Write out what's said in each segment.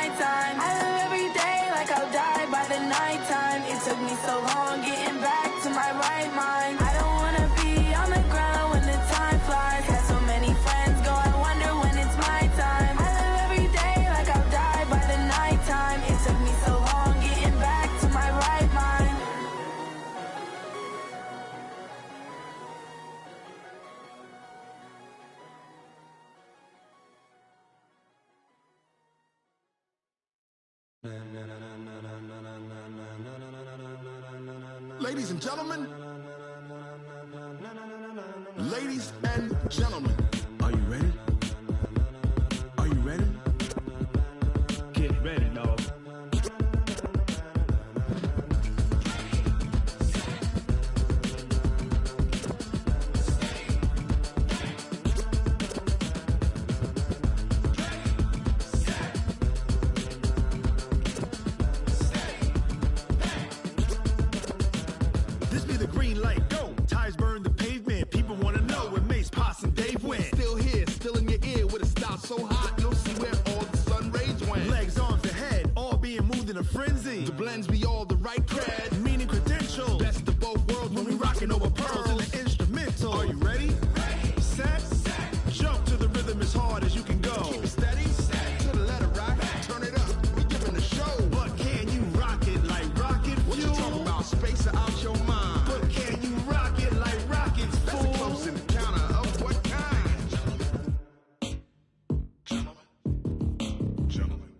my time. I live every day like I'll die by the nighttime. It took me so long getting back to my right mind. I don't wanna be on the ground when the time flies. Had so many friends go, I wonder when it's my time. I live every day like I'll die by the nighttime. It took me so long getting back to my right mind. Ladies and gentlemen, ladies and gentlemen, are you ready? Are you ready? Get ready, dog. This be the green light, go. Tires burn the pavement. People wanna know where Mace, Pops, and Dave went. Still here, still in your ear with a style so hot, you'll see where all the sun rays went. Legs, arms, and head, all being moved in a frenzy. The blends be all the right cred. Meaning credentials. Best of both worlds when we rockin' over pearls. in the instrumental. Are you ready? Set. Jump to the rhythm as hard as you can go. Keep it steady, to the letter rock. Turn it up, we giving a show. But can you rock it like rocket fuel? What you talking about? Space or out your mind? But can you rock it like rockets, That's a fool? close encounter of what kind?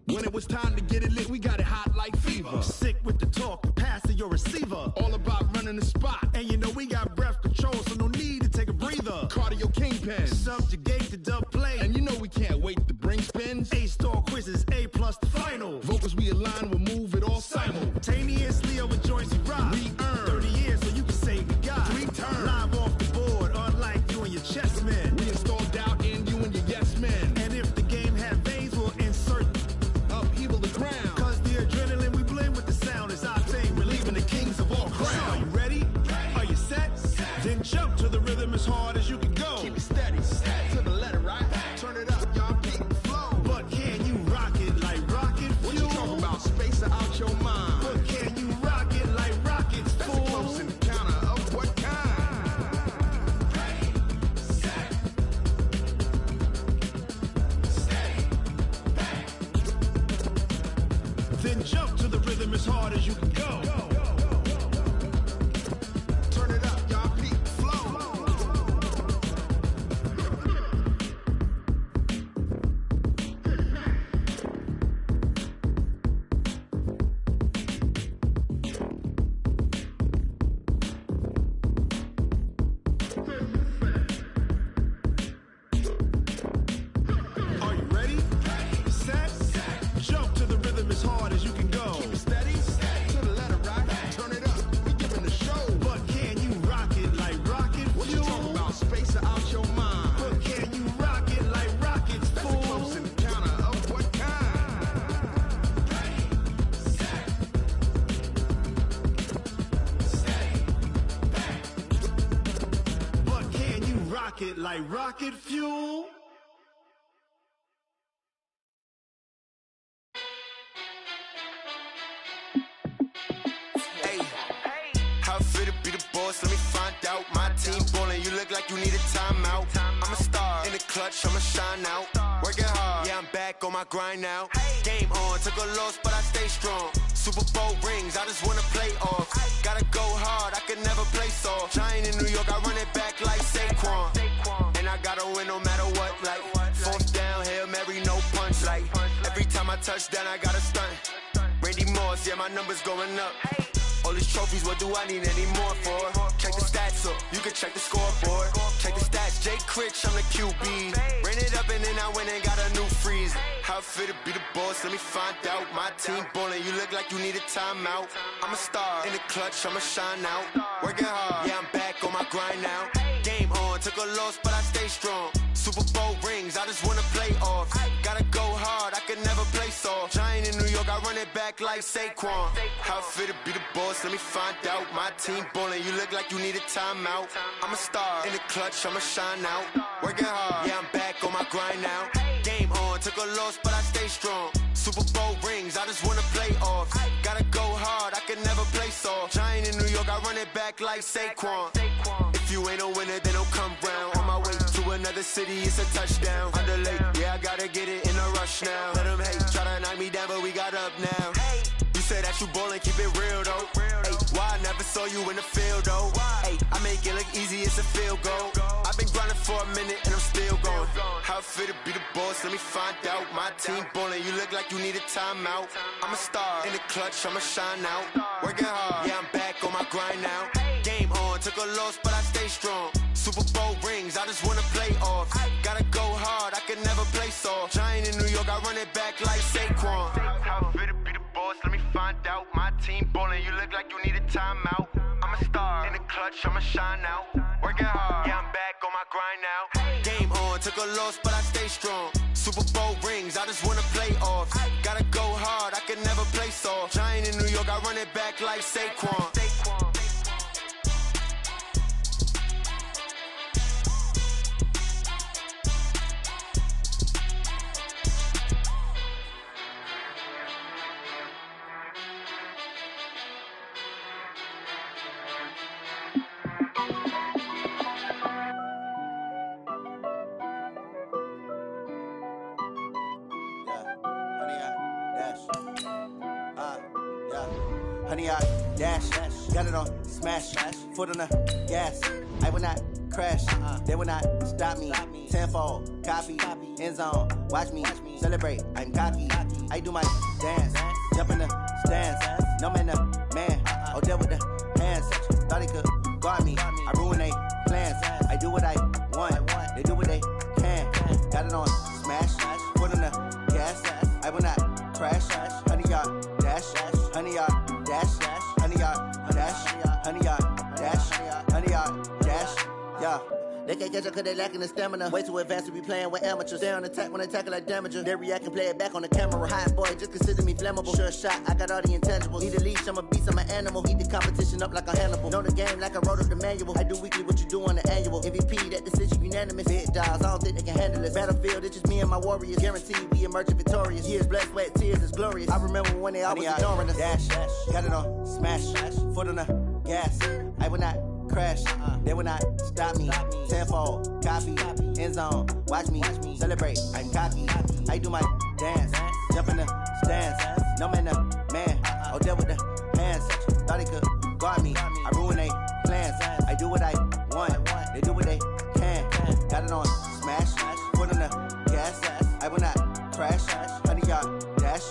When it was time to get it lit, we got it hot like fever. Sick with the talk, pass to your receiver. All about running the spot. And you know we got breath control, so no need to take a breather. Cardio kingpin. Subjugate the dub play. And you know we can't wait to bring spins. A-star quizzes, A+ the final. Vocals we align, we'll move it all Simultaneously over joints we rock. We earn 30 years so you can say we got 3 turns. live off the board, unlike you and your chess men. We install doubt in you and your yes men. And if the game had veins, we'll insert Upheaval the ground. cause the adrenaline we blend with the sound is our thing, relieving the kings of all crowns. Are you ready? Are you set? Then jump to the rhythm as hard as you can go. Keep it steady, to the letter right. Turn it up, y'all beat the flow. But can you rock it like rocket What you fuel? talking about? Space or out your mind? But can you rock it like rockets, That's a fool? close encounter of what kind? Then jump to the rhythm as hard as you can go. Turn it up, y'all beat the flow. Are you ready? Set. Jump to the rhythm as hard as you can go. Keep it steady, to the letter right. Turn it up, we giving a show. But can you rock it like rocket What you fuel? talking about? Space or out your mind? But can you rock it like rockets, That's a close fool? encounter of what kind? But can you rock it like rocket fuel? Hey, how fit to be the boss? Let me find out. My team ballin', you look like you need a timeout. I'm a star in the clutch, I'ma shine out. Working hard, yeah, I'm back on my grind now. Game on, took a loss, but I stay strong. Super Bowl rings, I just wanna play off. Gotta go hard, I could never play soft. Giant in New York, I run it back like Saquon. And I gotta win no matter what, like fourth down, Hail Mary, no punch. Like every time I touch down, I gotta stunt. Randy Moss, yeah, my numbers going up. All these trophies, what do I need any more for? Check the stats up, you can check the scoreboard. Check the stats, Jake Critch, I'm the QB. Ran it up and then I went and got a new freeze. How fit to be the boss, let me find out. My team ballin', you look like you need a timeout. I'm a star in the clutch, I'ma shine out. Working hard, yeah, I'm back on my grind now. Game on, took a loss, but I stay strong. Super Bowl rings, I just wanna play off. Gotta go hard, I could never play soft. Giant in New York, I run it back like Saquon. How fit to be the boss, let me find out. My team ballin', you look like you need a timeout. I'm a star in the clutch, I'ma shine out. Working hard, yeah, I'm back on my grind now. Game on, took a loss, but I stay strong. Super Bowl rings, I just wanna play off. Gotta go hard, I can never play soft. Giant in New York, I run it back like Saquon. If you ain't a winner, then don't come round. On my way to another city, it's a touchdown. Underlay, yeah, I gotta get it in a rush now. Let them hate, try to knock me down, but we got up now. You say that you ballin', keep it real though. Hey, why I never saw you in the field though? Hey, I make it look easy, it's a field goal. I've been grinding for a minute and I'm still going. How it feel to be the boss, let me find out. My team ballin', you look like you need a timeout. I'm a star in the clutch, I'ma shine out. Working hard, yeah, I'm back on my grind now. Game on, took a loss, but I stay strong. Super Bowl rings, I just wanna play off. Gotta go hard, I can never play soft. Giant in New York, I run it back like Saquon. How it feel to be the boss, let me find out. My team ballin', you look like you need a timeout. I'm a star in the clutch, I'ma shine out. Working hard, yeah, I'm back on my grind now. Game on, took a loss, but I stay strong. Super Bowl rings, I just wanna play off. Gotta go hard, I can never play soft. Giant in New York, I run it back like Saquon. Honey, I dash, got it on smash, foot on the gas. I will not crash, they will not stop me. Tenfold, copy, end zone, watch me celebrate. I'm cocky, I do my dance, jump in the stands. No man, the man, Odell with the hands. Thought he could guard me, I ruin they plans. I do what I want, they do what they can. Got it on smash, foot on the gas. I will not crash, honey, y'all dash, honey, y'all dash, honey, y'all dash, honey, y'all dash, honey, y'all dash, yeah. They can't catch up cause they lacking the stamina. Way too advanced to be playing with amateurs. Stay on attack when they tackle like damager. They react and play it back on the camera. Hot boy, just consider me flammable. Sure shot, I got all the intangibles. Need a leash, I'm a beast, I'm an animal. Heat the competition up like a Hannibal. Know the game like I wrote up the manual. I do weekly what you do on the annual. MVP, that decision unanimous. Big dogs, I don't think they can handle it. Battlefield, it's just me and my warriors. Guaranteed we emerging victorious. Years, blood, sweat, tears, it's glorious. I remember when they always ignoring us. Dash, got it on smash, foot on the gas. I will not crash, they will not stop me. Tenfold, copy, end zone, watch me celebrate. I'm cocky, I do my dance, jump in the stands. No man, the man, Odell with the hands. Thought he could guard me, I ruin they plans. I do what I want, they do what they can. Got it on smash, foot on the gas. I will not crash, honey, y'all dash,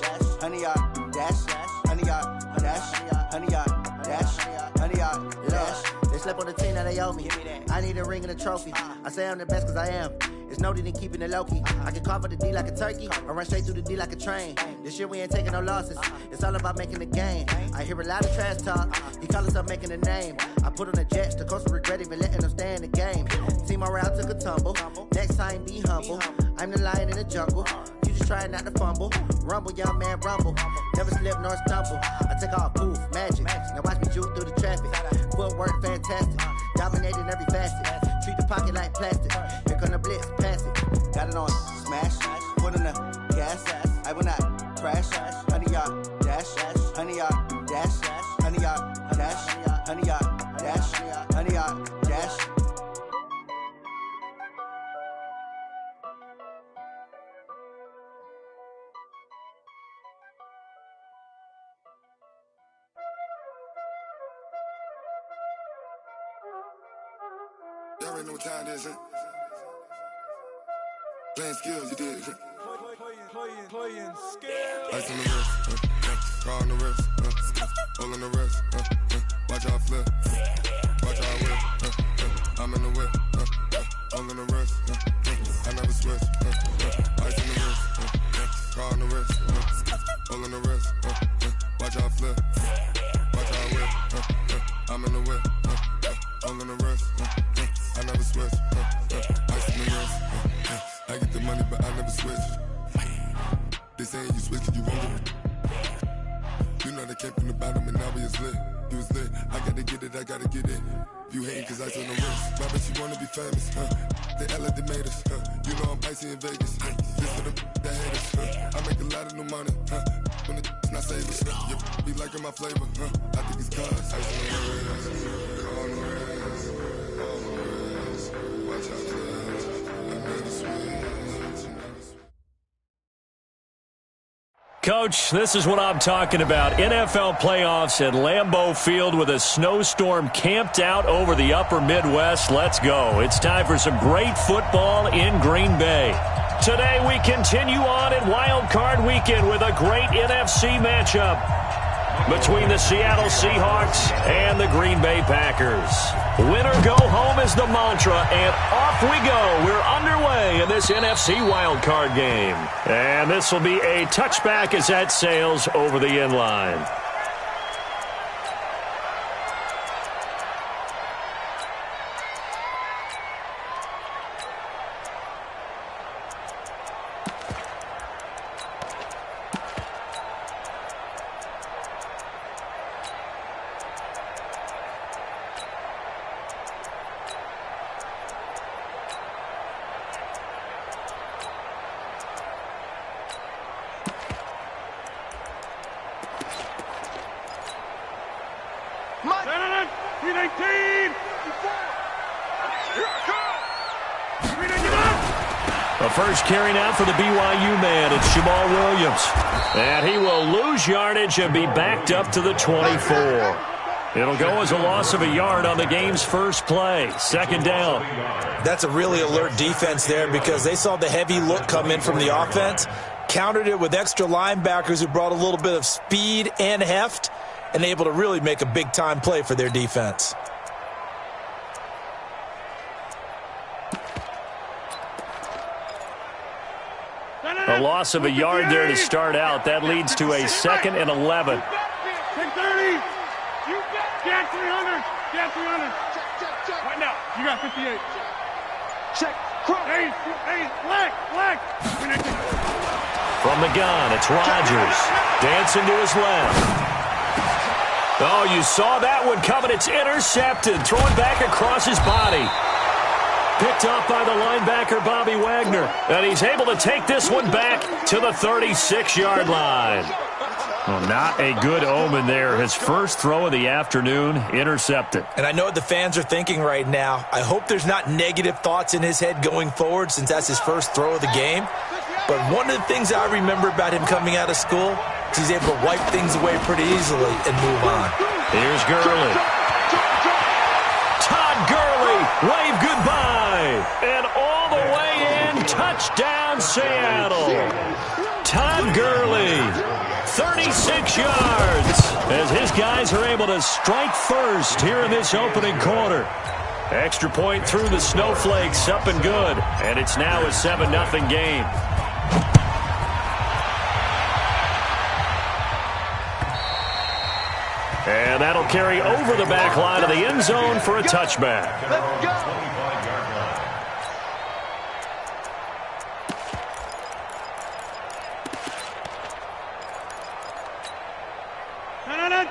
honey, y'all dash, honey, y'all dash, honey, y'all dash, honey, y'all dash. They slept on the team that they owe me. I need a ring and a trophy. I say I'm the best cause I am. It's no need in keeping it low-key. I can carve up the D like a turkey or run straight through the D like a train. This year we ain't taking no losses. It's all about making the game. I hear a lot of trash talk. He call himself making a name. I put on the Jets. The coach will regret even letting them stay in the game. Team around took a tumble. Next time be humble. I'm the lion in the jungle. You just trying not to fumble. Rumble, young man, rumble. Never slip nor stumble. I take off, poof, magic. Now watch me juke through the traffic. Footwork fantastic. Dominating every facet. Treat the pocket like plastic. Here come the blitz, pass it. Got it on smash, foot on the gas. I will not crash. Honey, y'all dash, honey, y'all dash, honey, y'all dash, honey, y'all dash, honey, y'all dash. Y'all already know what time it is, huh? Playing skills, you did, huh? Playing skills. Ice on the wrist, car on the wrist, hole on the wrist, watch how I flip, watch how I whip, I'm in the whip, hole on the wrist, I never switch, ice on the wrist, car on the wrist, hole on the wrist, watch how I flip, watch how I whip, I'm in the whip, hole on the wrist, I never switch, ice on the wrist, I get the money but I never switch. They saying you switch and you won't. You know they came from the bottom and now we is lit. You was lit, I gotta get it it, I gotta get it. You hating cause ice on the wrist. My bitch, you wanna be famous, They act like they made us, You know I'm icy in Vegas, This for the that hate us, I make a lot of new money, When the not savers, You be liking my flavor, I think it's cause ice on the wrist, on the wrist, on the wrist. Watch out, cuz I made it sweet. Coach, this is what I'm talking about. NFL playoffs at Lambeau Field with a snowstorm camped out over the upper Midwest. Let's go. It's time for some great football in Green Bay. Today we continue on in Wild Card Weekend with a great NFC matchup between the Seattle Seahawks and the Green Bay Packers. Win or go home is the mantra, and off we go. We're underway in this NFC wildcard game. And this will be a touchback as that sails over the end line. The first carry now for the BYU man. It's Jamal Williams. And he will lose yardage and be backed up to the 24. It'll go as a loss of a yard on the game's first play. Second down. That's a really alert defense there because they saw the heavy look come in from the offense, countered it with extra linebackers who brought a little bit of speed and heft, and able to really make a big-time play for their defense. A loss of a yard there to start out. That leads to a 2nd and 11. 30. Get 300. Get 300. Check. Right now. You got 58. Check. Hey, black. From the gun, it's Rodgers. Dancing to his left. Oh, you saw that one coming. It's intercepted. Throwing back across his body. Picked off by the linebacker, Bobby Wagner. And he's able to take this one back to the 36-yard line. Well, not a good omen there. His first throw of the afternoon, intercepted. And I know what the fans are thinking right now. I hope there's not negative thoughts in his head going forward since that's his first throw of the game. But one of the things I remember about him coming out of school is he's able to wipe things away pretty easily and move on. Here's Gurley. Todd Gurley, wave goodbye. And all the way in, touchdown Seattle. Todd Gurley, 36 yards, as his guys are able to strike first here in this opening quarter. Extra point through the snowflakes, up and good. And it's now a 7-0 game. And that'll carry over the back line of the end zone for a touchback. Let's go.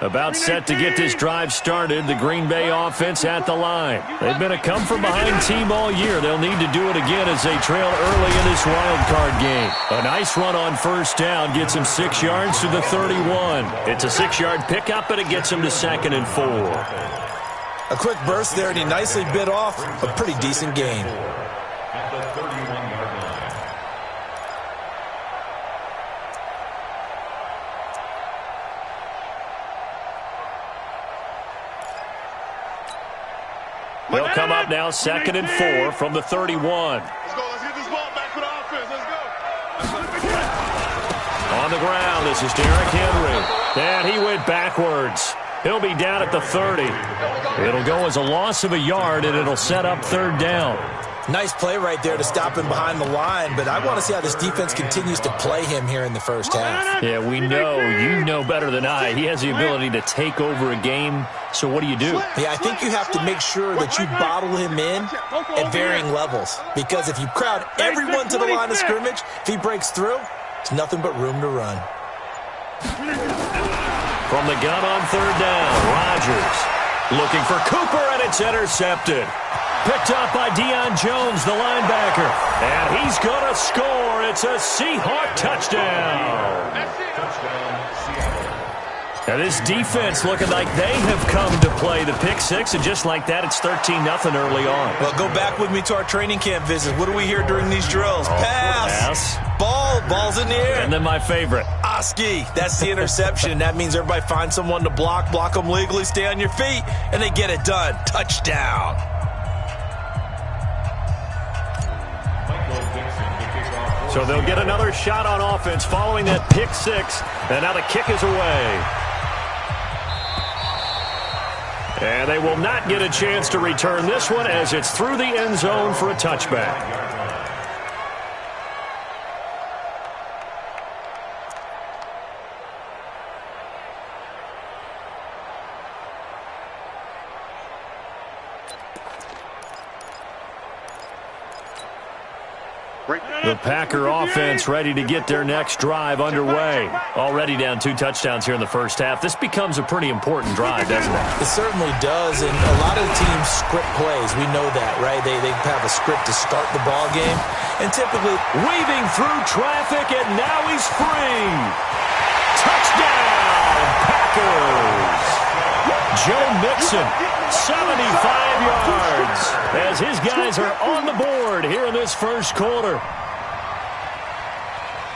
About set to get this drive started, the Green Bay offense at the line. They've been a come-from-behind team all year. They'll need to do it again as they trail early in this wild card game. A nice run on first down gets him 6 yards to the 31. It's a 6-yard pickup, and it gets him to 2nd and 4. A quick burst there, and he nicely bit off a pretty decent gain. At the 31-yard line. They'll come up now 2nd and 4 from the 31. Let's go. Let's get this ball back for the offense. Let's go. On the ground, this is Derrick Henry. And he went backwards. He'll be down at the 30. It'll go as a loss of a yard, and it'll set up 3rd down. Nice play right there to stop him behind the line, but I want to see how this defense continues to play him here in the first half. Yeah, we know. You know better than I. He has the ability to take over a game, so what do you do? Yeah, I think you have to make sure that you bottle him in at varying levels, because if you crowd everyone to the line of scrimmage, if he breaks through, it's nothing but room to run. From the gun on 3rd down, Rodgers. Looking for Cooper, and it's intercepted. Picked up by Deion Jones, the linebacker. And he's going to score. It's a Seahawk touchdown. Now this defense looking like they have come to play the pick six, and just like that, it's 13-0 early on. Well, go back with me to our training camp visit. What do we hear during these drills? Pass. Ball's in the air. And then my favorite. Oski, that's the interception. That means everybody finds someone to block them legally, stay on your feet, and they get it done. Touchdown. So they'll get another shot on offense following that pick six, and now the kick is away. And they will not get a chance to return this one as it's through the end zone for a touchback. The Packer offense ready to get their next drive underway. Already down 2 touchdowns here in the first half. This becomes a pretty important drive, doesn't it? It certainly does, and a lot of the teams script plays. We know that, right? They have a script to start the ball game, and typically weaving through traffic, and now he's free. Touchdown, Packers! Joe Mixon, 75 yards, as his guys are on the board here in this first quarter.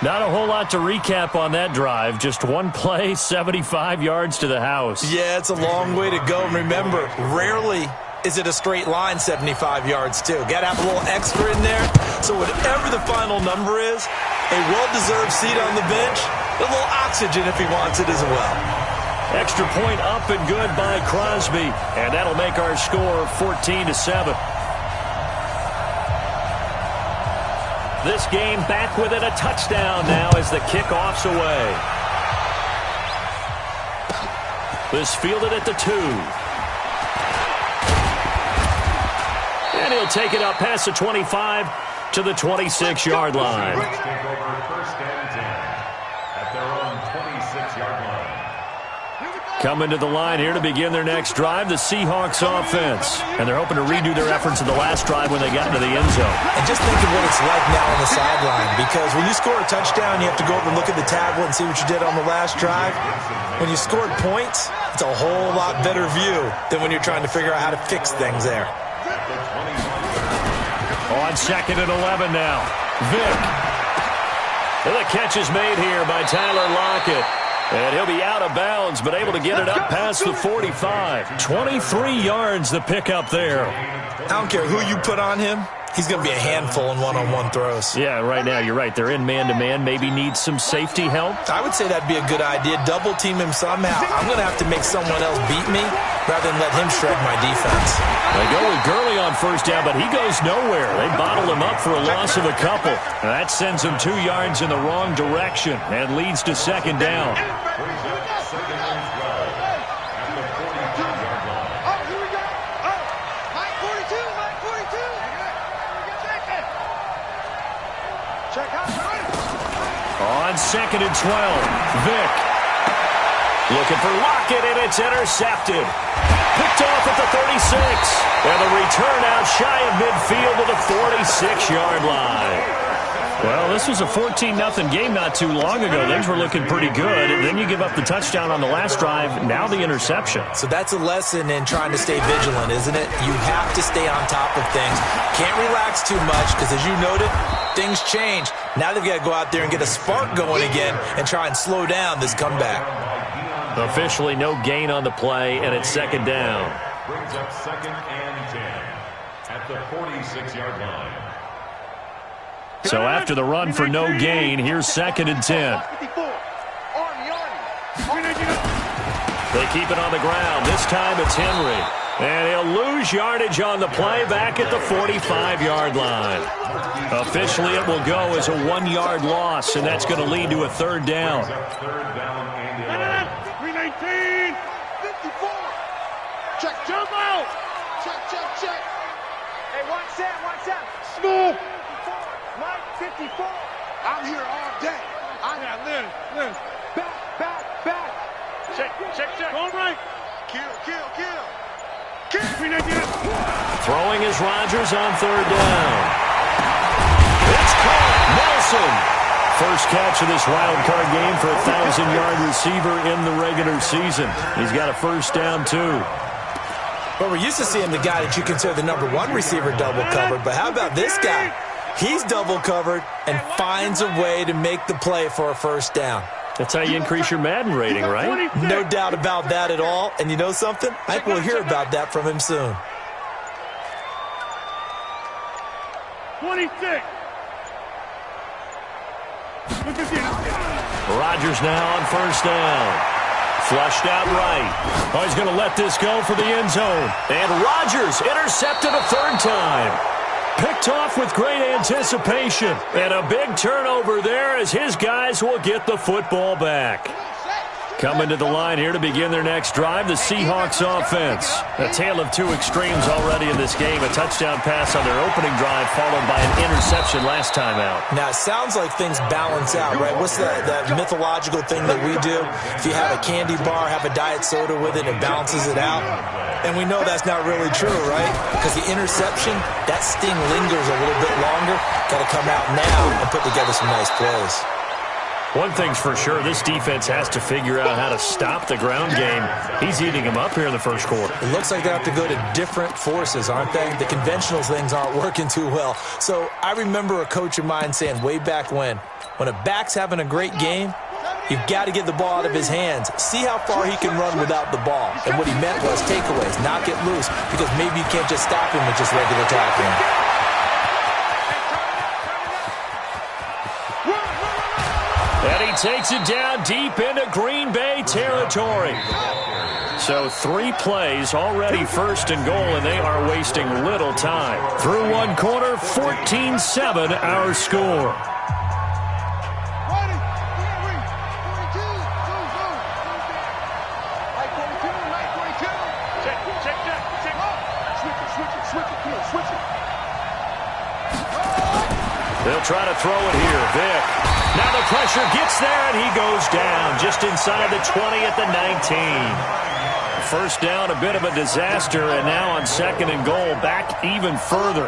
Not a whole lot to recap on that drive. Just one play, 75 yards to the house. Yeah, it's a long way to go. And remember, rarely is it a straight line 75 yards, too. Got to have a little extra in there. So whatever the final number is, a well-deserved seat on the bench, a little oxygen if he wants it as well. Extra point up and good by Crosby. And that'll make our score 14-7. This game back within a touchdown now as the kickoff's away. This fielded at the 2. And he'll take it up past the 25 to the 26-yard line. First and 10 at their own 26-yard line. Coming to the line here to begin their next drive, the Seahawks offense. And they're hoping to redo their efforts in the last drive when they got into the end zone. And just think of what it's like now on the sideline, because when you score a touchdown, you have to go over and look at the tablet and see what you did on the last drive. When you scored points, it's a whole lot better view than when you're trying to figure out how to fix things there. On 2nd and 11 now. Vick. And the catch is made here by Tyler Lockett. And he'll be out of bounds, but able to get it up past the 45. 23 yards the pickup there. I don't care who you put on him. He's going to be a handful in one-on-one throws. Yeah, right now, you're right. They're in man-to-man. Maybe needs some safety help. I would say that'd be a good idea. Double team him somehow. I'm going to have to make someone else beat me rather than let him shred my defense. They go with Gurley on first down, but he goes nowhere. They bottle him up for a loss of a couple. And that sends him 2 yards in the wrong direction and leads to 2nd down. On 2nd and 12, Vick. Looking for Lockett, and it's intercepted. Picked off at the 36. And the return out shy of midfield to the 46-yard line. Well, this was a 14-0 game not too long ago. Things were looking pretty good. And then you give up the touchdown on the last drive. Now the interception. So that's a lesson in trying to stay vigilant, isn't it? You have to stay on top of things. Can't relax too much because, as you noted, things change. Now they've got to go out there and get a spark going again and try and slow down this comeback. Officially no gain on the play, and it's 2nd down. Brings up 2nd and 10 at the 46-yard line. So after the run for no gain, here's 2nd and 10. They keep it on the ground. This time it's Henry. And he'll lose yardage on the play back at the 45-yard line. Officially, it will go as a 1-yard loss, and that's going to lead to a 3rd down. 3rd down and 319. 54. Check, jump out. Check. Hey, watch that. Smooth. Mike, 54. I'm here all day. Lynn. Back. Check. Going right. Kill. Throwing is Rodgers on third down. It's caught. Nelson. First catch of this wild card game for a 1,000-yard receiver in the regular season. He's got a first down, too. But we're used to seeing the guy that you consider the #1 receiver double covered. But how about this guy? He's double covered and finds a way to make the play for a first down. That's how you increase your Madden rating, right? No doubt about that at all. And you know something? I think we'll hear about that from him soon. 26. Rodgers now on first down. Flushed out right. Oh, he's going to let this go for the end zone. And Rodgers intercepted a third time. Picked off with great anticipation. And a big turnover there as his guys will get the football back. Coming to the line here to begin their next drive, the Seahawks offense. A tale of two extremes already in this game. A touchdown pass on their opening drive followed by an interception last time out. Now, it sounds like things balance out, right? What's that mythological thing that we do? If you have a candy bar, have a diet soda with it, it balances it out. And we know that's not really true, right? Because the interception, that sting lingers a little bit longer. Got to come out now and put together some nice plays. One thing's for sure, this defense has to figure out how to stop the ground game. He's eating them up here in the first quarter. It looks like they have to go to different forces, aren't they? The conventional things aren't working too well. So I remember a coach of mine saying way back when a back's having a great game, you've got to get the ball out of his hands. See how far he can run without the ball. And what he meant was takeaways, knock it loose, because maybe you can't just stop him with just regular tackling. And he takes it down deep into Green Bay territory. So 3 plays already first and goal, and they are wasting little time. Through one quarter, 14-7 our score. They'll try to throw it here. Vic. Now the pressure gets there, and he goes down just inside the 20 at the 19. First down, a bit of a disaster, and now on second and goal, back even further.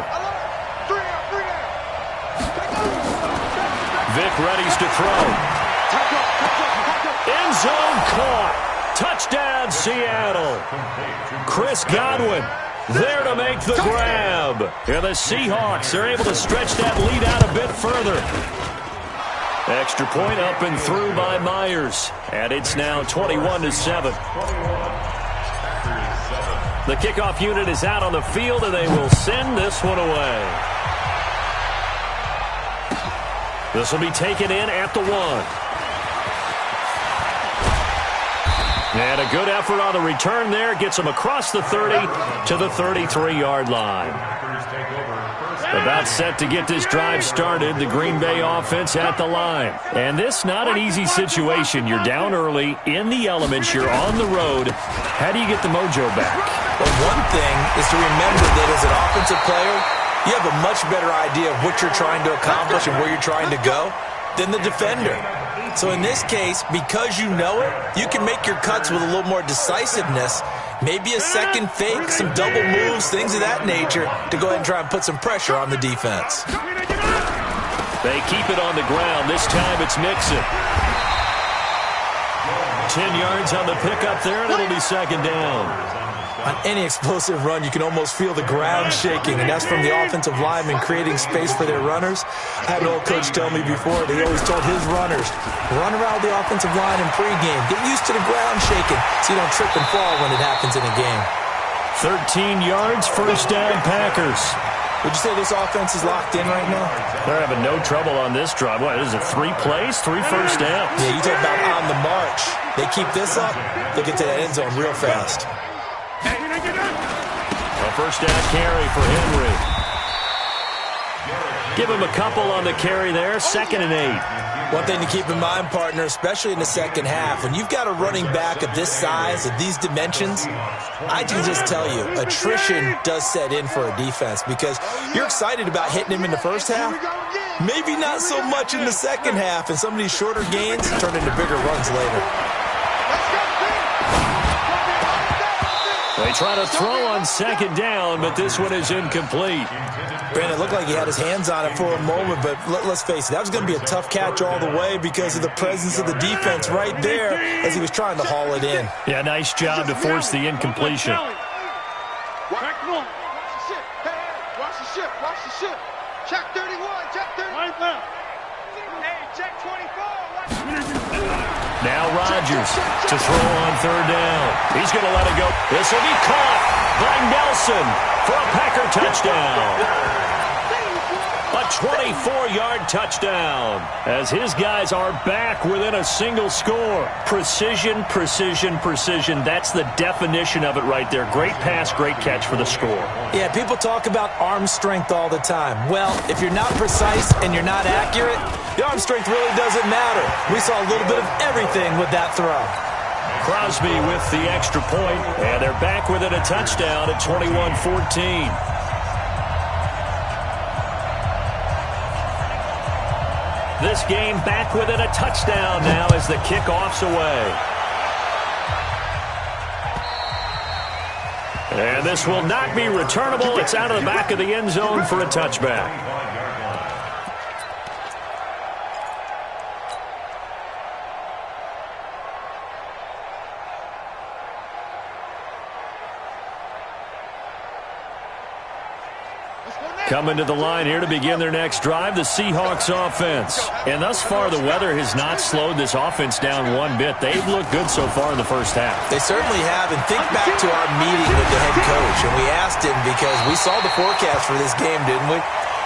Vic readies to throw. End zone caught. Touchdown, Seattle. Chris Godwin there to make the grab. And the Seahawks are able to stretch that lead out a bit further. Extra point up and through by Myers. And it's now 21-7. The kickoff unit is out on the field, and they will send this one away. This will be taken in at the 1. And a good effort on the return there. Gets him across the 30 to the 33-yard line. About set to get this drive started, the Green Bay offense at the line. And this not an easy situation. You're down early, in the elements, you're on the road. How do you get the mojo back? Well, one thing is to remember that as an offensive player, you have a much better idea of what you're trying to accomplish and where you're trying to go than the defender. So in this case, because you know it, you can make your cuts with a little more decisiveness. Maybe a second fake, some double moves, things of that nature, to go ahead and try and put some pressure on the defense. They keep it on the ground. This time it's Mixon. 10 yards on the pickup there, and it'll be second down. On any explosive run, you can almost feel the ground shaking, and that's from the offensive linemen creating space for their runners. I had an old coach tell me before, he always told his runners, run around the offensive line in pregame. Get used to the ground shaking so you don't trip and fall when it happens in a game. 13 yards, first down, Packers. Would you say this offense is locked in right now? They're having no trouble on this drive. What, is it 3 plays, 3 first downs? Yeah, you talk about on the march. They keep this up, they'll get to that end zone real fast. A first down carry for Henry. Give him a couple on the carry there, 2nd and 8. One thing to keep in mind, partner, especially in the second half, when you've got a running back of this size, of these dimensions, I can just tell you, attrition does set in for a defense because you're excited about hitting him in the first half, maybe not so much in the second half, and some of these shorter gains turn into bigger runs later. They They try to throw on second down, but this one is incomplete. Brandon, it looked like he had his hands on it for a moment, but let's face it, that was going to be a tough catch all the way because of the presence of the defense right there as he was trying to haul it in. Yeah, nice job to force the incompletion. Watch the ship. Hey, watch the ship. Watch the ship. Check 31. Check 31. Right there. Hey, check 24. Now Rodgers to throw on third down. He's going to let it go. This will be caught by Nelson for a Packer touchdown. A 24-yard touchdown as his guys are back within a single score. Precision, precision, precision. That's the definition of it right there. Great pass, great catch for the score. Yeah, people talk about arm strength all the time. Well, if you're not precise and you're not accurate, the arm strength really doesn't matter. We saw a little bit of everything with that throw. Crosby with the extra point, and they're back within a touchdown at 21-14. This game back within a touchdown now as the kickoff's away. And this will not be returnable. It's out of the back of the end zone for a touchback. Coming to the line here to begin their next drive, the Seahawks offense. And thus far, the weather has not slowed this offense down one bit. They've looked good so far in the first half. They certainly have. And think back to our meeting with the head coach. And we asked him because we saw the forecast for this game, didn't we?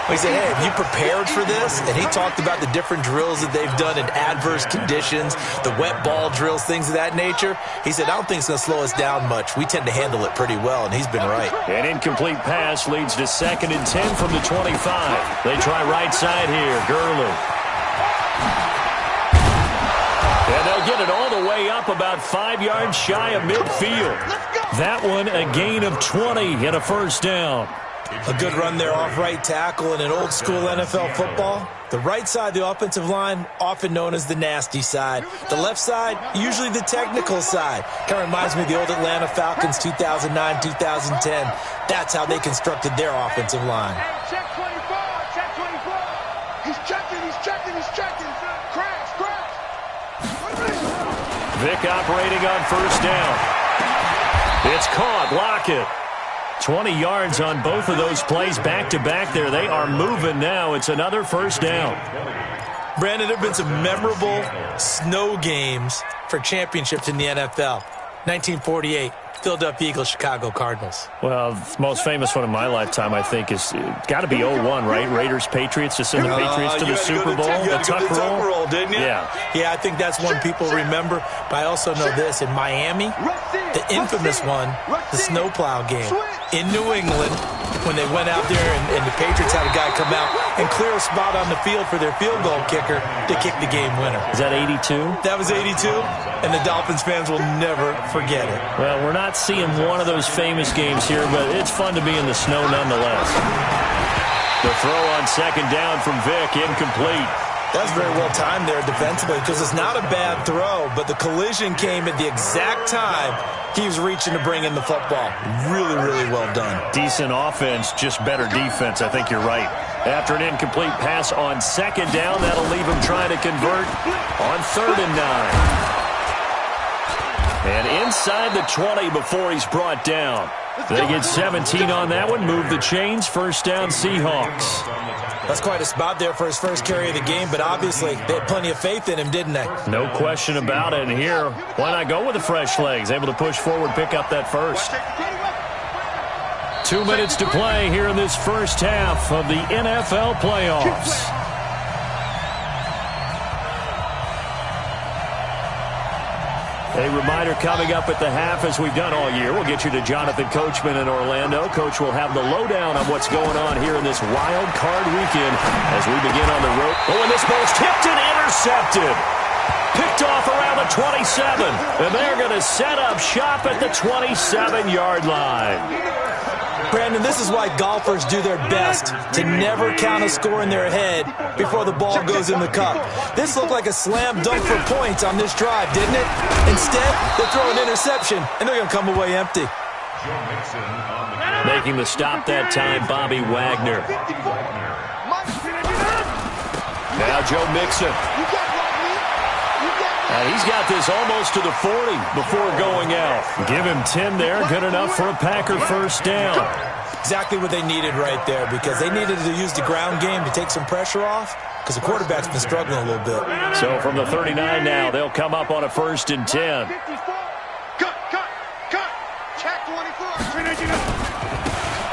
We said, hey, have you prepared for this? And he talked about the different drills that they've done in adverse conditions, the wet ball drills, things of that nature. He said, I don't think it's going to slow us down much. We tend to handle it pretty well, and he's been right. An incomplete pass leads to 2nd and 10 from the 25. They try right side here. Gurley. And they'll get it all the way up about 5 yards shy of midfield. That one a gain of 20 and a first down. A good run there off right tackle in an old-school NFL football. The right side of the offensive line, often known as the nasty side. The left side, usually the technical side. Kind of reminds me of the old Atlanta Falcons 2009, 2010. That's how they constructed their offensive line. Hey, check 24. Check 24. He's checking. He's checking. He's checking. Crash. Vic operating on first down. It's caught. Lockett. 20 yards on both of those plays back-to-back there. They are moving now. It's another first down. Brandon, there have been some memorable snow games for championships in the NFL. 1948, Philadelphia Eagles, Chicago Cardinals. Well, the most famous one in my lifetime, I think, is got to be 01, right? Raiders-Patriots to send the Patriots to the Super Bowl. You had to go to the Tuck roll, didn't you? Yeah, I think that's one people remember. But I also know this. In Miami, the infamous one, the snowplow game. In New England, when they went out there and the Patriots had a guy come out and clear a spot on the field for their field goal kicker to kick the game winner. Is that 82? That was 82, and the Dolphins fans will never forget it. Well, we're not seeing one of those famous games here, but it's fun to be in the snow nonetheless. The throw on second down from Vic, incomplete. That was very well timed there defensively because it's not a bad throw, but the collision came at the exact time he was reaching to bring in the football. Really, really well done. Decent offense, just better defense. I think you're right. After an incomplete pass on second down, that'll leave him trying to convert on 3rd and 9. And inside the 20 before he's brought down. They get 17 on that one, move the chains, first down Seahawks. That's quite a spot there for his first carry of the game, but obviously they had plenty of faith in him, didn't they? No question about it. And here, why not go with the fresh legs? Able to push forward, pick up that first. 2 minutes to play here in this first half of the NFL playoffs. A reminder coming up at the half, as we've done all year. We'll get you to Jonathan Coachman in Orlando. Coach will have the lowdown on what's going on here in this wild card weekend as we begin on the road. Oh, and this ball's tipped and intercepted. Picked off around the 27. And they're going to set up shop at the 27-yard line. Brandon, this is why golfers do their best to never count a score in their head before the ball goes in the cup. This looked like a slam dunk for points on this drive, didn't it? Instead, they throw an interception, and they're going to come away empty. Making the stop that time, Bobby Wagner. Now Joe Mixon. And he's got this almost to the 40 before going out. Give him 10 there. Good enough for a Packer first down. Exactly what they needed right there, because they needed to use the ground game to take some pressure off, because the quarterback's been struggling a little bit. So from the 39 now, they'll come up on a 1st and 10. Cut. Check 24.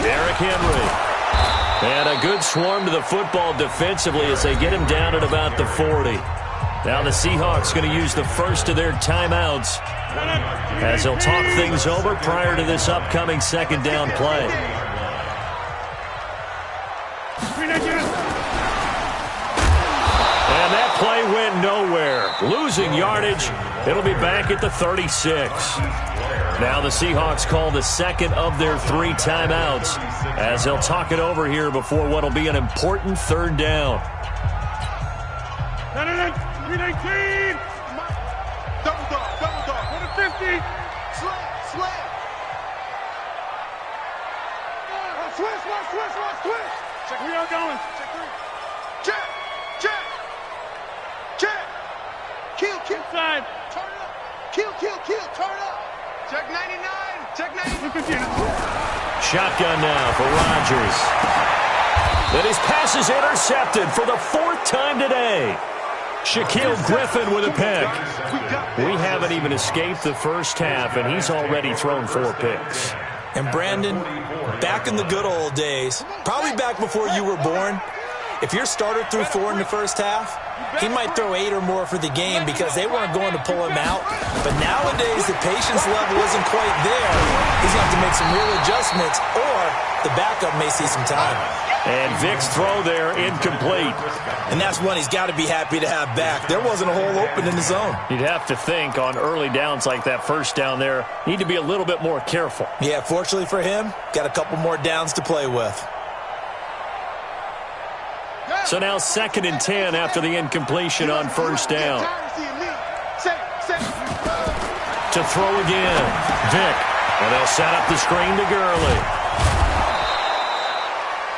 Derrick Henry. And a good swarm to the football defensively as they get him down at about the 40. Now the Seahawks going to use the first of their timeouts as they'll talk things over prior to this upcoming 2nd down play. And that play went nowhere. Losing yardage. It'll be back at the 36. Now the Seahawks call the 2nd of their 3 timeouts as they'll talk it over here before what will be an important 3rd down. 319. Double dog. 150. Slam. Switch. Check 3 out going. Check 3. Check. Kill. Inside. Turn it up. Kill. Turn it up. Check 99. Check 99. Shotgun now for Rodgers. Then his pass is intercepted for the 4th time today. Shaquille Griffin with a pick. We haven't even escaped the first half, and he's already thrown 4 picks. And Brandon, back in the good old days, probably back before you were born, if your starter threw 4 in the first half, he might throw 8 or more for the game because they weren't going to pull him out. But nowadays, the patience level isn't quite there. He's going to have to make some real adjustments, or the backup may see some time. And Vic's throw there incomplete. And that's one he's got to be happy to have back. There wasn't a hole open in the zone. You'd have to think on early downs like that first down there, need to be a little bit more careful. Yeah, fortunately for him, got a couple more downs to play with. So now 2nd and 10 after the incompletion on 1st down. To throw again, Vic. And they'll set up the screen to Gurley.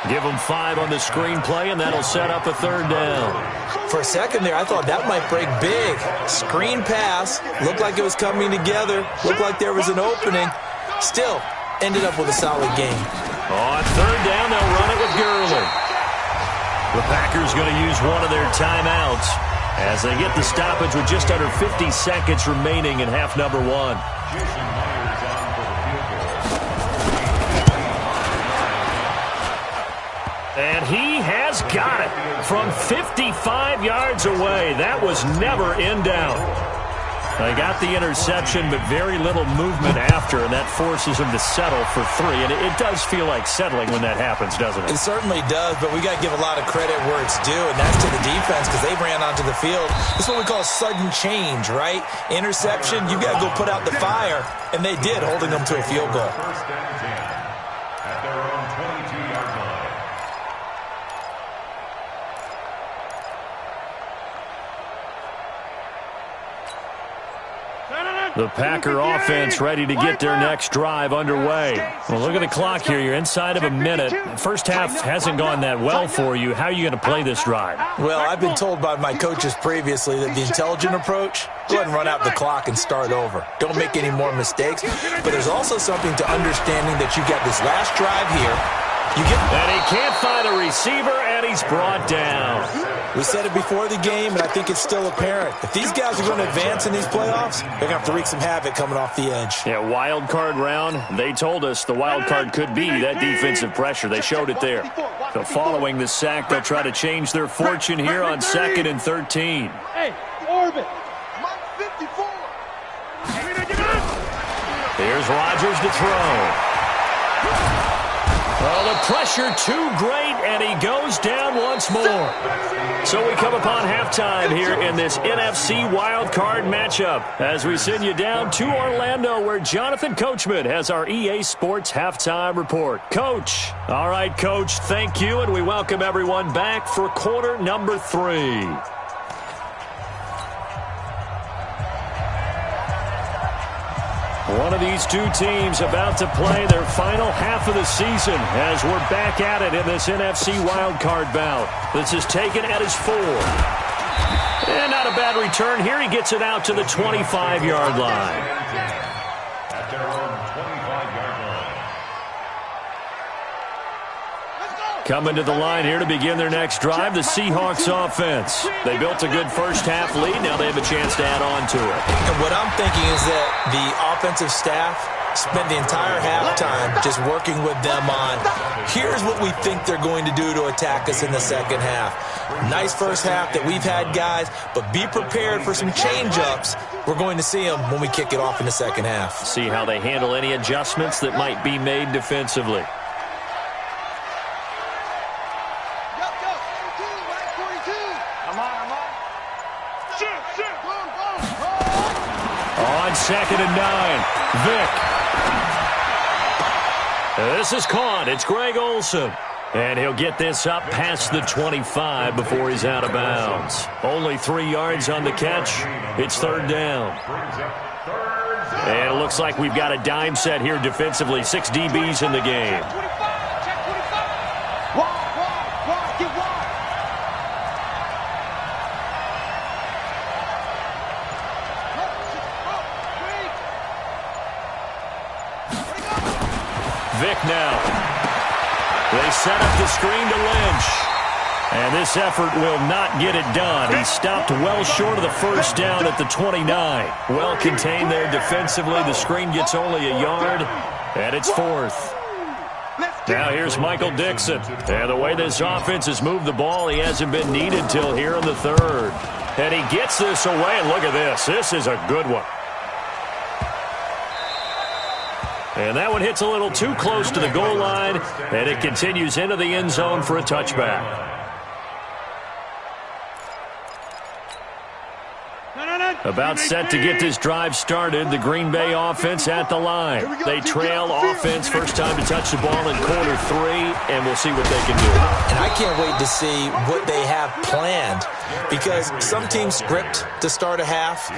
Give him 5 on the screenplay, and that'll set up a 3rd down. For a second there, I thought that might break big. Screen pass, looked like it was coming together, looked like there was an opening. Still, ended up with a solid game. On 3rd down, they'll run it with Gurley. The Packers going to use one of their timeouts as they get the stoppage with just under 50 seconds remaining in half number 1. And he has got it from 55 yards away. That was never in doubt. They got the interception, but very little movement after, and that forces him to settle for 3. And it does feel like settling when that happens, doesn't it? It certainly does, but we got to give a lot of credit where it's due, and that's to the defense because they ran onto the field. This is what we call sudden change, right? Interception, you got to go put out the fire, and they did, holding them to a field goal. First down and 10 at their own 22-yard line. The Packer offense ready to get their next drive underway. Well, look at the clock here. You're inside of a minute. First half hasn't gone that well for you. How are you going to play this drive? Well, I've been told by my coaches previously that the intelligent approach, go ahead and run out the clock and start over. Don't make any more mistakes. But there's also something to understanding that you got this last drive here. And he can't find a receiver, and he's brought down. We said it before the game, and I think it's still apparent. If these guys are going to advance in these playoffs, they're going to have to wreak some havoc coming off the edge. Yeah, wild card round. They told us the wild card could be that defensive pressure. They showed it there. So following the sack, they'll try to change their fortune here on 2nd and 13. Hey, orbit. Mike 54. Here's Rodgers to throw. Well, the pressure too great, and he goes down once more. So we come upon halftime here in this NFC wildcard matchup as we send you down to Orlando where Jonathan Coachman has our EA Sports halftime report. Coach. All right, Coach, thank you, and we welcome everyone back for quarter number 3. One of these two teams about to play their final half of the season as we're back at it in this NFC wildcard bout. This is taken at his 4. And not a bad return here. He gets it out to the 25-yard line. At their own 25-yard line. Coming to the line here to begin their next drive, the Seahawks offense. They built a good first-half lead. Now they have a chance to add on to it. And what I'm thinking is that the offensive staff spent the entire halftime just working with them on, here's what we think they're going to do to attack us in the second half. Nice first half that we've had, guys, but be prepared for some change-ups. We're going to see them when we kick it off in the second half. See how they handle any adjustments that might be made defensively. On 2nd and 9, Vick. This is caught. It's Greg Olsen. And he'll get this up past the 25 before he's out of bounds. Only 3 yards on the catch. It's 3rd down. And it looks like we've got a dime set here defensively. 6 DBs in the game. Vick now. They set up the screen to Lynch. And this effort will not get it done. He stopped well short of the first down at the 29. Well contained there defensively. The screen gets only a yard, and it's 4th. Now here's Michael Dixon. And the way this offense has moved the ball, he hasn't been needed till here in the 3rd. And he gets this away, and look at this. This is a good one. And that one hits a little too close to the goal line, and it continues into the end zone for a touchback. About set to get this drive started, the Green Bay offense at the line. They trail offense, first time to touch the ball in quarter 3, and we'll see what they can do. And I can't wait to see what they have planned, because some teams script to start a half.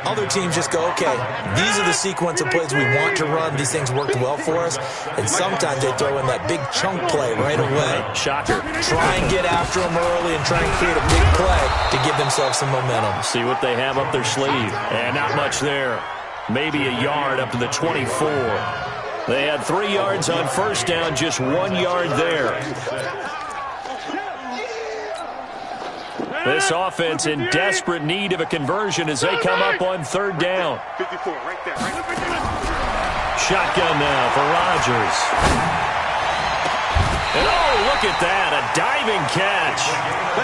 Other teams just go, okay, these are the sequence of plays we want to run. These things worked well for us. And sometimes they throw in that big chunk play right away. Shocker. Try and get after them early and try and create a big play to give themselves some momentum. See what they have up their sleeve. And not much there. Maybe a yard up to the 24. They had 3 yards on first down, just 1 yard there. This offense in desperate need of a conversion as they come up on 3rd down. Shotgun now for Rodgers. And oh, look at that, a diving catch.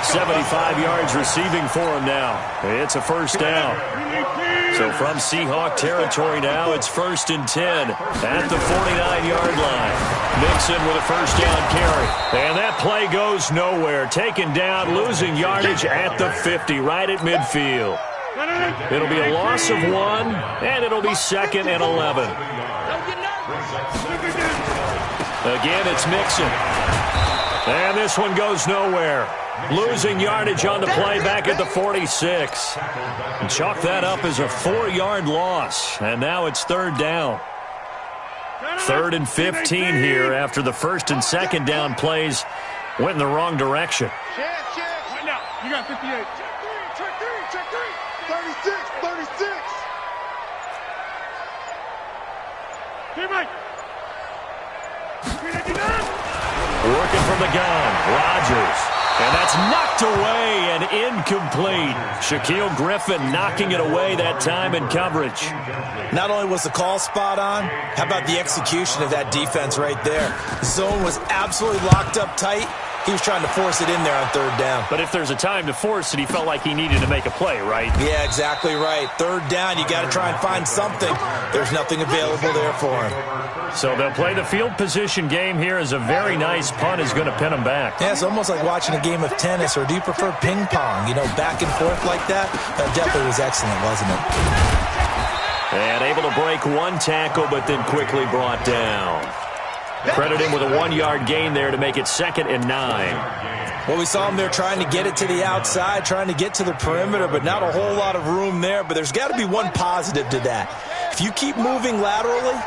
75 yards receiving for him now. It's a first down. So from Seahawk territory now, it's 1st and 10 at the 49-yard line. Mixon with a first down carry. And that play goes nowhere. Taken down, losing yardage at the 50, right at midfield. It'll be a loss of 1, and it'll be 2nd and 11. Again, it's Mixon. And this one goes nowhere. Losing yardage on the play back at the 46. And chalk that up as a 4-yard loss. And now it's 3rd down. 3rd and 15 here after the 1st and 2nd down plays went in the wrong direction. Right now, you got 58. Check 3. 36. Teammate. Working from the gun, Rodgers. And that's knocked away and incomplete. Shaquill Griffin knocking it away that time in coverage. Not only was the call spot on, how about the execution of that defense right there? The zone was absolutely locked up tight. He was trying to force it in there on 3rd down. But if there's a time to force it, he felt like he needed to make a play, right? Yeah, exactly right. 3rd down, you got to try and find something. There's nothing available there for him. So they'll play the field position game here as a very nice punt is going to pin them back. Yeah, it's almost like watching a game of tennis, or do you prefer ping pong? You know, back and forth like that? That definitely was excellent, wasn't it? And able to break 1 tackle, but then quickly brought down. Credit him with a 1-yard gain there to make it 2nd and 9. Well, we saw him there trying to get it to the outside, trying to get to the perimeter, but not a whole lot of room there. But there's got to be one positive to that. If you keep moving laterally,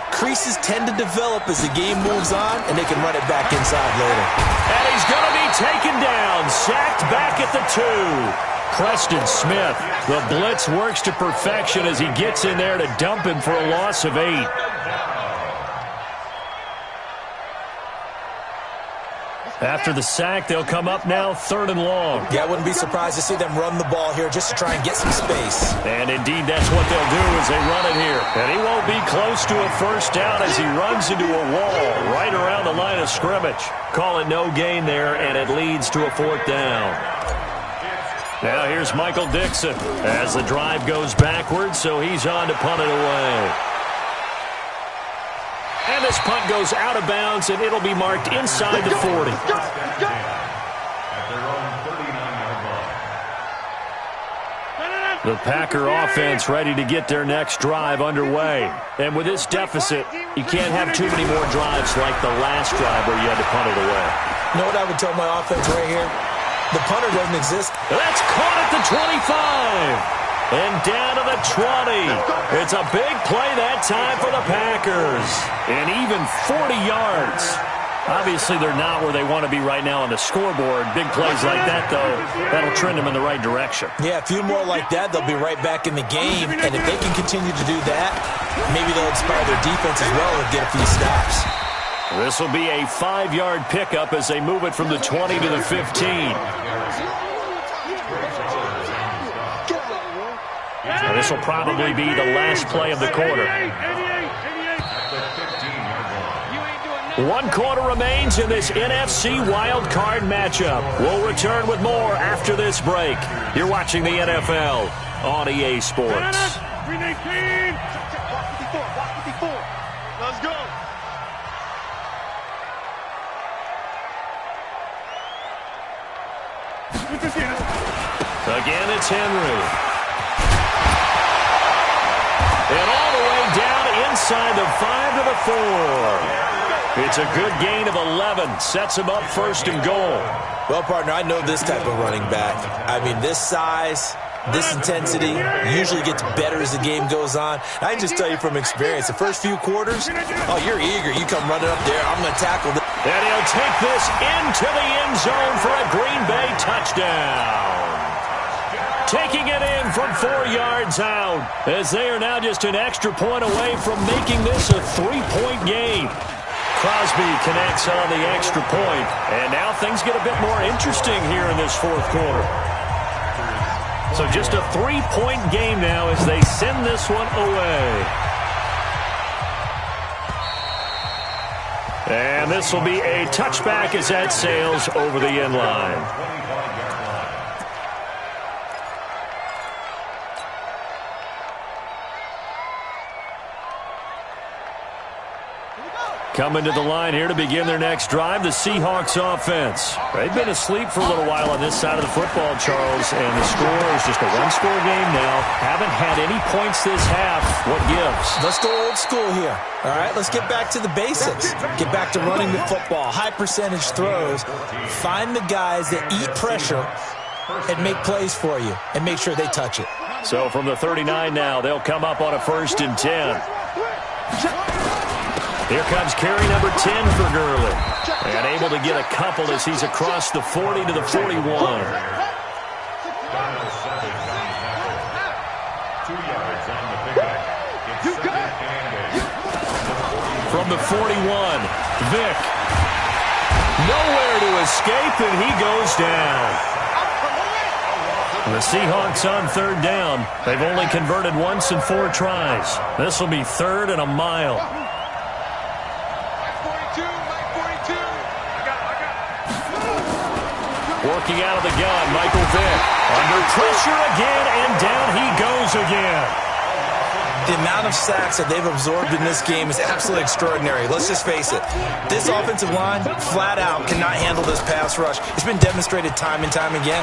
creases tend to develop as the game moves on, and they can run it back inside later. And he's going to be taken down, sacked back at the 2. Preston Smith, the blitz works to perfection as he gets in there to dump him for a loss of 8. After the sack, they'll come up now 3rd and long. Yeah, I wouldn't be surprised to see them run the ball here just to try and get some space. And indeed, that's what they'll do as they run it here. And he won't be close to a first down as he runs into a wall right around the line of scrimmage. Call it no gain there, and it leads to a 4th down. Now here's Michael Dixon as the drive goes backwards, so he's on to punt it away. And this punt goes out of bounds, and it'll be marked inside the 40. The Packer offense ready to get their next drive underway. And with this deficit, you can't have too many more drives like the last drive where you had to punt it away. You know what I would tell my offense right here? The punter doesn't exist. That's caught at the 25. And down to the 20. It's a big play that time for the Packers. And even 40 yards. Obviously, they're not where they want to be right now on the scoreboard. Big plays like that, though, that'll trend them in the right direction. Yeah, a few more like that, they'll be right back in the game. And if they can continue to do that, maybe they'll inspire their defense as well and get a few stops. This will be a 5-yard pickup as they move it from the 20 to the 15. And this will probably be the last play of the quarter. 1 quarter remains in this NFC Wild Card matchup. We'll return with more after this break. You're watching the NFL on EA Sports. Let's go. Again, it's Henry. And all the way down inside the 5 to the 4. It's a good gain of 11. Sets him up 1st and goal. Well, partner, I know this type of running back. I mean, this size, this intensity usually gets better as the game goes on. I can just tell you from experience, the first few quarters, oh, you're eager. You come running up there. I'm going to tackle this. And he'll take this into the end zone for a Green Bay touchdown. Taking it in from 4 yards out as they are now just an extra point away from making this a 3-point game. Crosby connects on the extra point, and now things get a bit more interesting here in this 4th quarter. So just a 3-point game now as they send this one away. And this will be a touchback as that sails over the end line. Coming to the line here to begin their next drive, the Seahawks offense. They've been asleep for a little while on this side of the football, Charles, and the score is just a 1-score game now. Haven't had any points this half. What gives? Let's go old school here. All right, let's get back to the basics. Get back to running the football, high percentage throws. Find the guys that eat pressure and make plays for you and make sure they touch it. So from the 39 now, they'll come up on a 1st and 10. Here comes carry number 10 for Gurley. And able to get a couple as he's across the 40 to the 41. From the 41, Vick. Nowhere to escape, and he goes down. The Seahawks on 3rd down. They've only converted once in 4 tries. This will be 3rd and a mile. Working out of the gun, Michael Vick. Under pressure again, and down he goes again. The amount of sacks that they've absorbed in this game is absolutely extraordinary. Let's just face it. This offensive line, flat out, cannot handle this pass rush. It's been demonstrated time and time again.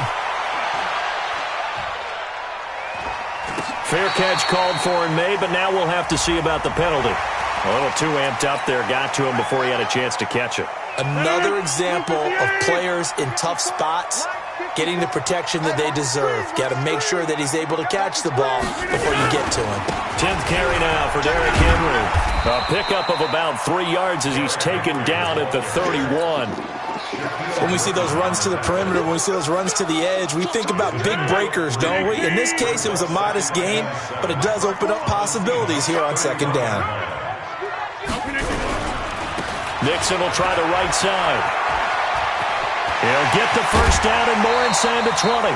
Fair catch called for and made, but now we'll have to see about the penalty. A little too amped up there, got to him before he had a chance to catch it. Another example of players in tough spots getting the protection that they deserve. Got to make sure that he's able to catch the ball before you get to him. 10th carry now for Derrick Henry. A pickup of about 3 yards as he's taken down at the 31. When we see those runs to the perimeter, when we see those runs to the edge, we think about big breakers, don't we? In this case, it was a modest gain, but it does open up possibilities here on second down. Nixon will try the right side. He'll get the first down and more inside the 20.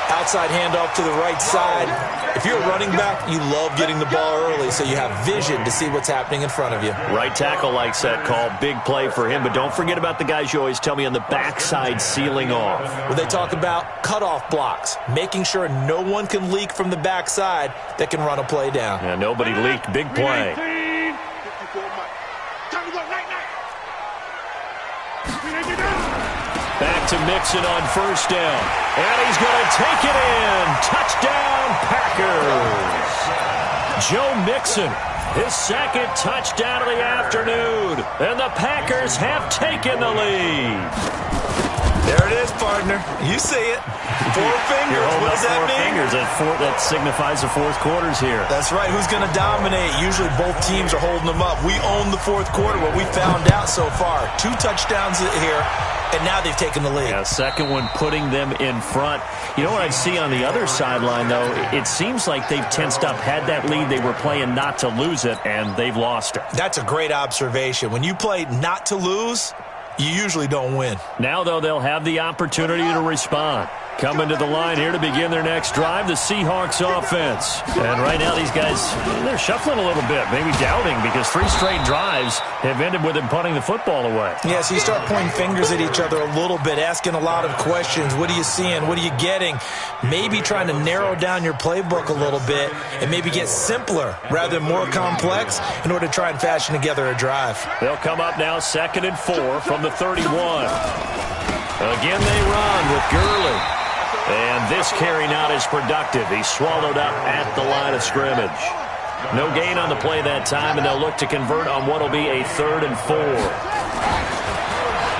Outside handoff to the right side. If you're a running back, you love getting the ball early so you have vision to see what's happening in front of you. Right tackle likes that call. Big play for him, but don't forget about the guys you always tell me on the backside sealing off. Well, they talk about cutoff blocks, making sure no one can leak from the backside that can run a play down. Yeah, nobody leaked. Big play. Back to Mixon on first down. And he's going to take it in. Touchdown, Packers. Joe Mixon, his second touchdown of the afternoon. And the Packers have taken the lead. There it is, partner. You see it. 4 fingers. What does that mean? Fingers. That signifies the fourth quarter's here. That's right. Who's going to dominate? Usually both teams are holding them up. We own the fourth quarter, what we found out so far. 2 touchdowns here. And now they've taken the lead. Yeah, second one putting them in front. You know what I see on the other sideline, though? It seems like they've tensed up, had that lead. They were playing not to lose it, and they've lost it. That's a great observation. When you play not to lose, you usually don't win. Now, though, they'll have the opportunity to respond. Coming to the line here to begin their next drive, the Seahawks offense. And right now these guys, they're shuffling a little bit, maybe doubting, because 3 straight drives have ended with them punting the football away. Yeah, so you start pointing fingers at each other a little bit, asking a lot of questions. What are you seeing? What are you getting? Maybe trying to narrow down your playbook a little bit and maybe get simpler rather than more complex in order to try and fashion together a drive. They'll come up now 2nd and 4 from the 31. Again they run with Gurley. And this carry not as productive. He's swallowed up at the line of scrimmage. No gain on the play that time, and they'll look to convert on what will be a 3rd and 4.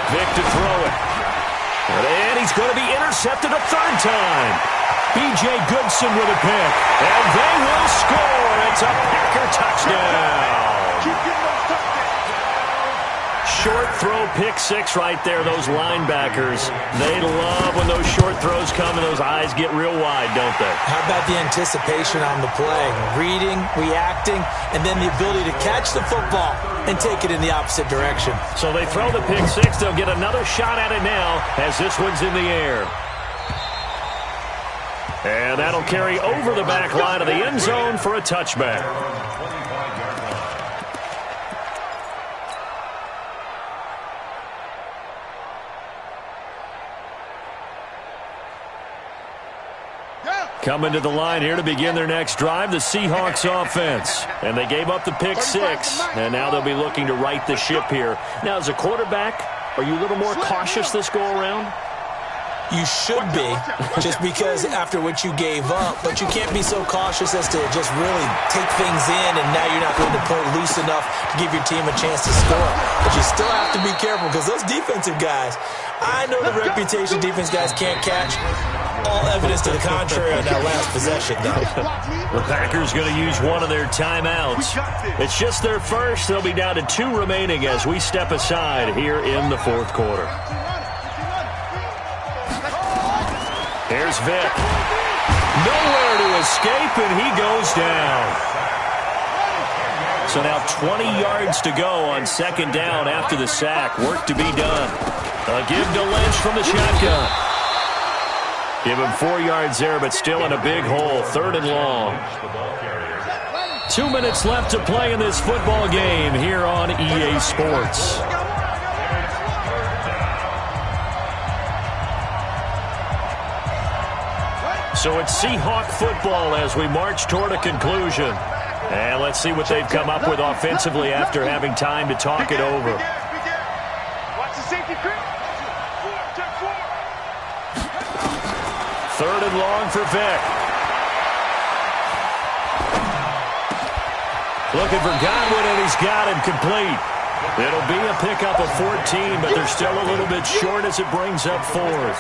Vick to throw it. And he's going to be intercepted a 3rd time. B.J. Goodson with a pick. And they will score. It's a Packer touchdown. Short throw, pick 6 right there. Those linebackers, they love when those short throws come and those eyes get real wide, don't they? How about the anticipation on the play? Reading, reacting, and then the ability to catch the football and take it in the opposite direction. So they throw the pick 6. They'll get another shot at it now as this one's in the air. And that'll carry over the back line of the end zone for a touchback. Coming to the line here to begin their next drive, the Seahawks offense. And they gave up the pick 6, and now they'll be looking to right the ship here. Now, as a quarterback, are you a little more cautious this go-around? You should be, just because after what you gave up, but you can't be so cautious as to just really take things in, and now you're not going to play loose enough to give your team a chance to score. But you still have to be careful, because those defensive guys, I know the reputation defense guys can't catch. All evidence to the contrary on that last possession, though. The Packers going to use one of their timeouts. It's just their first. They'll be down to 2 remaining as we step aside here in the fourth quarter. Here's Vick. Nowhere to escape, and he goes down. So now 20 yards to go on 2nd down after the sack. Work to be done. A give to Lynch from the shotgun. Give him 4 yards there, but still in a big hole. 3rd and long. 2 minutes left to play in this football game here on EA Sports. So it's Seahawk football as we march toward a conclusion. And let's see what they've come up with offensively after having time to talk it over. Watch the safety creep. 3rd and long for Vick. Looking for Godwin, and he's got him complete. It'll be a pickup of 14, but they're still a little bit short as it brings up fourth.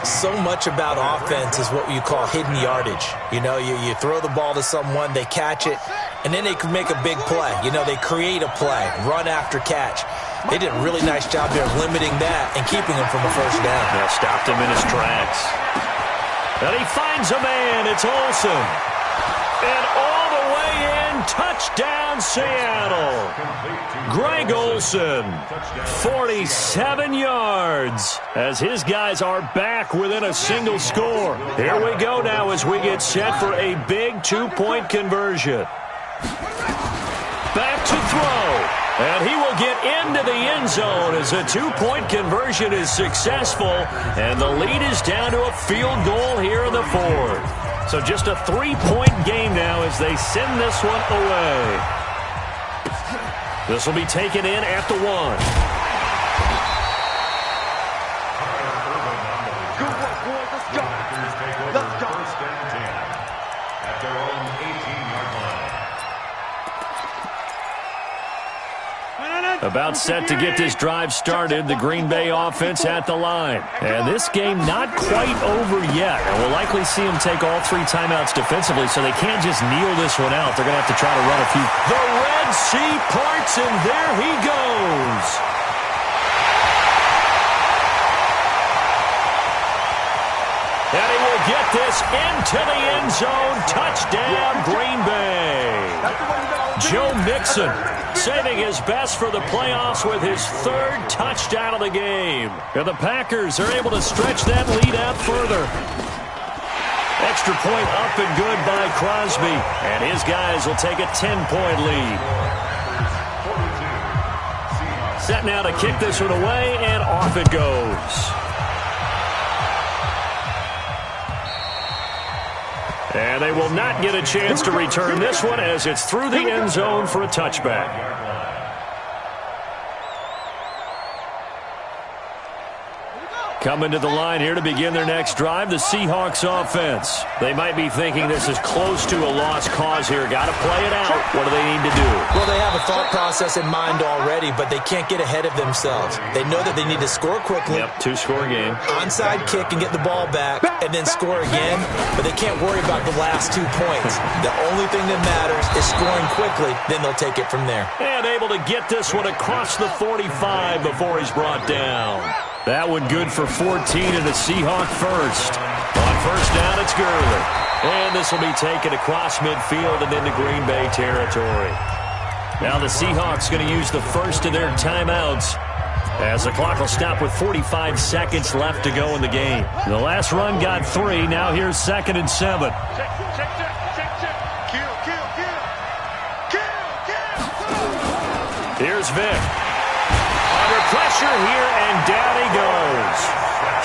So much about offense is what you call hidden yardage. You know, you throw the ball to someone, they catch it, and then they can make a big play. You know, they create a play, run after catch. They did a really nice job there of limiting that and keeping him from a first down. Yeah, stopped him in his tracks. And he finds a man. It's Olsen. And all the way in, touchdown Seattle. Greg Olsen, 47 yards, as his guys are back within a single score. Here we go now as we get set for a big two-point conversion. Back to throw. And he will get into the end zone as a two-point conversion is successful. And the lead is down to a field goal here in the fourth. So just a three-point game now as they send this one away. This will be taken in at the 1. Good work, boys. Let's go. Let's go. First and 10 at their own 18-yard line. About set to get this drive started, the Green Bay offense at the line. And this game not quite over yet. And we'll likely see them take all 3 timeouts defensively, so they can't just kneel this one out. They're going to have to try to run a few. The Red Sea parts, and there he goes. And he will get this into the end zone. Touchdown, Green Bay. Joe Mixon saving his best for the playoffs with his 3rd touchdown of the game. And the Packers are able to stretch that lead out further. Extra point up and good by Crosby. And his guys will take a 10-point lead. Set now to kick this one away, and off it goes. And they will not get a chance to return this one as it's through the end zone for a touchback. Coming to the line here to begin their next drive, the Seahawks offense. They might be thinking this is close to a lost cause here. Got to play it out. What do they need to do? Well, they have a thought process in mind already, but they can't get ahead of themselves. They know that they need to score quickly. Yep, 2-score game. Onside kick and get the ball back, and then score again, but they can't worry about the last 2 points. The only thing that matters is scoring quickly, then they'll take it from there. And able to get this one across the 45 before he's brought down. That one good for 14 and a Seahawk first. On first down, it's Gurley. And this will be taken across midfield and into Green Bay territory. Now the Seahawks going to use the first of their timeouts as the clock will stop with 45 seconds left to go in the game. The last run got 3. Now here's 2nd and 7. Here's Vick. Under pressure here, and down he goes.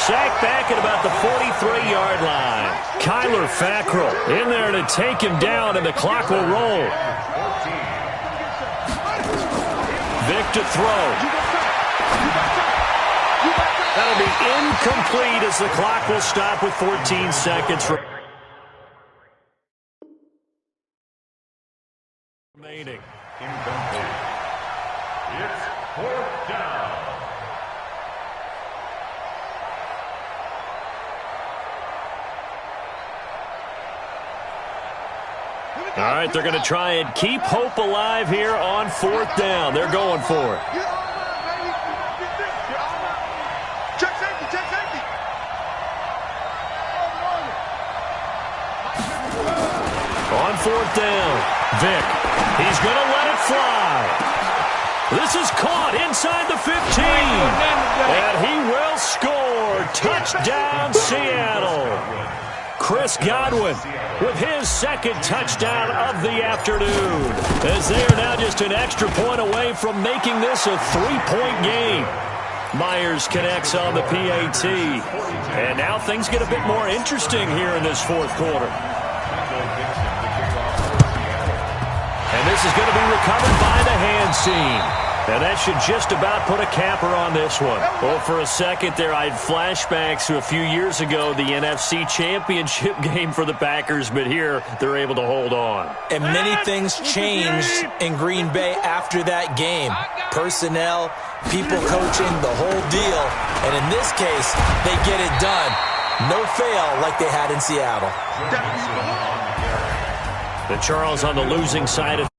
Sacked back at about the 43-yard line. Kyler Fackrell in there to take him down, and the clock will roll. Vick to throw. That'll be incomplete as the clock will stop with 14 seconds remaining. Incomplete. It's 4th down. All right, they're going to try and keep hope alive here on 4th down. They're going for it. Check safety, check safety. On 4th down, Vick. He's going to let it fly. This is caught inside the 15. And he will score. Touchdown, Seattle. Chris Godwin with his 2nd touchdown of the afternoon, as they are now just an extra point away from making this a 3-point game. Myers connects on the PAT. And now things get a bit more interesting here in this 4th quarter. And this is going to be recovered by the hands team. And that should just about put a capper on this one. Well, for a second there, I had flashbacks to a few years ago, the NFC Championship game for the Packers, but here they're able to hold on. And many things changed in Green Bay after that game. Personnel, people coaching, the whole deal. And in this case, they get it done. No fail like they had in Seattle. The Charles on the losing side of